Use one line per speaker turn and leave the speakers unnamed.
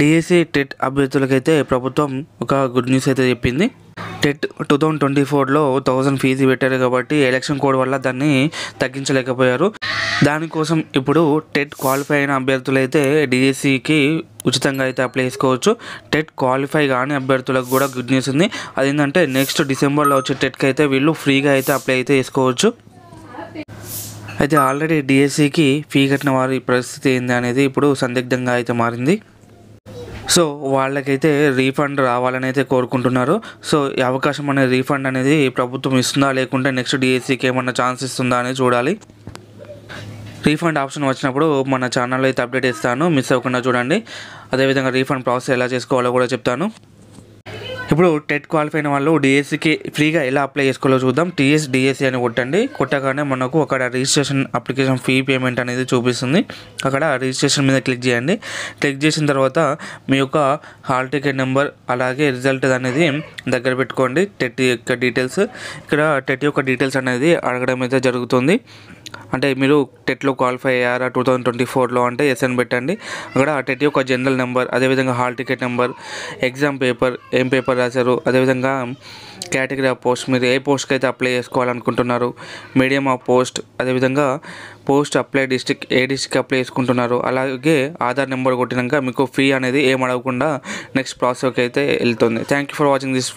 DSC TET అభ్యర్థులకైతే ప్రభుత్వం ఒక good news అయితే చెప్పింది. టెట్ 2024లో 1000 ఫీజు పెట్టారు కాబట్టి ఎలక్షన్ కోడ్ వల్ల దాన్ని తగ్గించలేకపోయారు. దానికోసం ఇప్పుడు టెట్ క్వాలిఫై అయిన అభ్యర్థులైతే డిఎస్సికి ఉచితంగా అయితే అప్లై చేసుకోవచ్చు. టెట్ క్వాలిఫై కాని అభ్యర్థులకు కూడా గుడ్ న్యూస్ ఉంది. అదేంటంటే నెక్స్ట్ డిసెంబర్లో వచ్చే టెట్కి అయితే వీళ్ళు ఫ్రీగా అయితే అప్లై అయితే చేసుకోవచ్చు. అయితే ఆల్రెడీ డిఎస్సికి ఫీ కట్టిన వారి పరిస్థితి ఏంది అనేది ఇప్పుడు సందిగ్ధంగా అయితే మారింది. సో వాళ్ళకైతే రీఫండ్ రావాలని అయితే కోరుకుంటున్నారు. సో ఈ అవకాశం అనేది రీఫండ్ అనేది ప్రభుత్వం ఇస్తుందా లేకుంటే నెక్స్ట్ డిఎస్సికి ఏమన్నా ఛాన్స్ ఇస్తుందా అనేది చూడాలి. రీఫండ్ ఆప్షన్ వచ్చినప్పుడు మన ఛానల్లో అయితే అప్డేట్ ఇస్తాను, మిస్ అవ్వకుండా చూడండి. అదేవిధంగా రీఫండ్ ప్రాసెస్ ఎలా చేసుకోవాలో కూడా చెప్తాను. ఇప్పుడు టెట్ క్వాలిఫై అయిన వాళ్ళు డిఎస్సికి ఫ్రీగా ఎలా అప్లై చేసుకోవాలో చూద్దాం. టీఎస్ డిఎస్సి అని కొట్టండి. కొట్టగానే మనకు అక్కడ రిజిస్ట్రేషన్ అప్లికేషన్ ఫీ పేమెంట్ అనేది చూపిస్తుంది. అక్కడ రిజిస్ట్రేషన్ మీద క్లిక్ చేయండి. క్లిక్ చేసిన తర్వాత మీ యొక్క హాల్ టికెట్ నెంబర్ అలాగే రిజల్ట్ అనేది దగ్గర పెట్టుకోండి. టెట్ యొక్క డీటెయిల్స్ ఇక్కడ టెట్ యొక్క డీటెయిల్స్ అనేది అడగడం అయితే జరుగుతుంది. అంటే మీరు టెట్లో క్వాలిఫై అయ్యారా 2024లో అంటే ఎస్ అని పెట్టండి. అక్కడ టెట్ యొక్క జనరల్ నెంబర్, అదేవిధంగా hall ticket number, exam paper, ఏం పేపర్ రాశారు, అదేవిధంగా కేటగిరీ ఆఫ్ పోస్ట్, మీరు ఏ పోస్ట్కి అయితే అప్లై చేసుకోవాలనుకుంటున్నారు, మీడియం ఆఫ్ పోస్ట్, అదేవిధంగా పోస్ట్ అప్లై డిస్ట్రిక్ట్, ఏ డిస్ట్రిక్ట్ అప్లై చేసుకుంటున్నారు, అలాగే ఆధార్ నెంబర్ కొట్టినాక మీకు ఫీ అనేది ఏం అడగకుండా నెక్స్ట్ ప్రాసెస్కి అయితే వెళ్తుంది. Thank you for watching this.